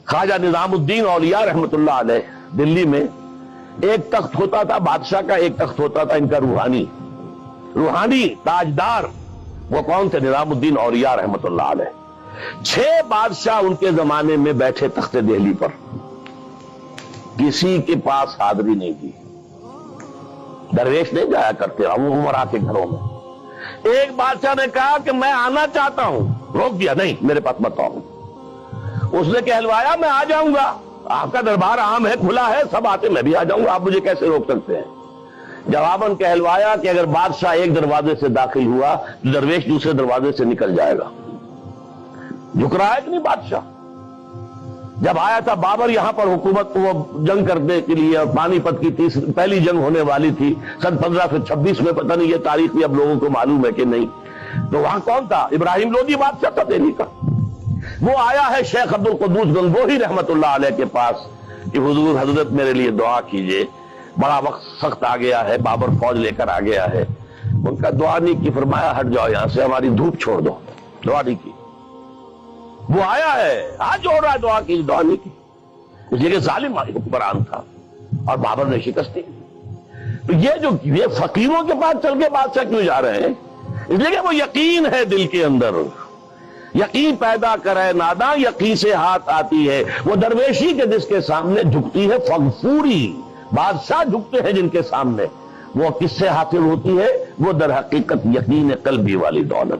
خواجہ نظام الدین اولیاء رحمت اللہ علیہ دلی میں ایک تخت ہوتا تھا بادشاہ کا، ایک تخت ہوتا تھا ان کا روحانی تاجدار. وہ کون تھے؟ نظام الدین اولیاء رحمت اللہ علیہ. 6 بادشاہ ان کے زمانے میں بیٹھے تخت دہلی پر، کسی کے پاس حاضری نہیں تھی. درویش نہیں جایا کرتے عمرا کے گھروں میں. ایک بادشاہ نے کہا کہ میں آنا چاہتا ہوں، روک دیا، نہیں میرے پاس مت آؤ. اس نے کہلوایا میں آ جاؤں گا، آپ کا دربار عام ہے، کھلا ہے، سب آتے، میں بھی آ جاؤں گا، آپ مجھے کیسے روک سکتے ہیں؟ جواباً کہلوایا کہ اگر بادشاہ ایک دروازے سے داخل ہوا تو درویش دوسرے دروازے سے نکل جائے گا. جھک رہا ہے کہ نہیں بادشاہ؟ جب آیا تھا بابر یہاں پر حکومت وہ جنگ کرنے کے لیے، اور پانی پت کی پہلی جنگ ہونے والی تھی سن 1526 میں، پتہ نہیں یہ تاریخ بھی اب لوگوں کو معلوم ہے کہ نہیں. تو وہاں کون تھا؟ ابراہیم لودھی بادشاہ تھا دہلی کا. وہ آیا ہے شیخ عبد القدوس گنگوہی رحمت اللہ علیہ کے پاس کہ حضور حضرت میرے لیے دعا کیجئے، بڑا وقت سخت آ گیا ہے، بابر فوج لے کر آ گیا ہے. ان کا دعا نہیں کی، فرمایا ہٹ جاؤ یہاں سے، ہماری دھوپ چھوڑ دو. دعا نہیں کی. وہ آیا ہے آج ہو رہا ہے، دعا کی، دعا نہیں کی. اس لیے کہ ظالم حکمران تھا اور بابر نے شکست دی. تو یہ فقیروں کے پاس چل کے بادشاہ کیوں جا رہے ہیں؟ اس لیے کہ وہ یقین ہے دل کے اندر، یقین پیدا کرے ناداں یقین سے ہاتھ آتی ہے. وہ درویشی کے جس کے سامنے جھکتی ہے فغفوری، بادشاہ جھکتے ہیں جن کے سامنے، وہ کس سے حاصل ہوتی ہے؟ وہ در حقیقت یقین قلبی والی دولت.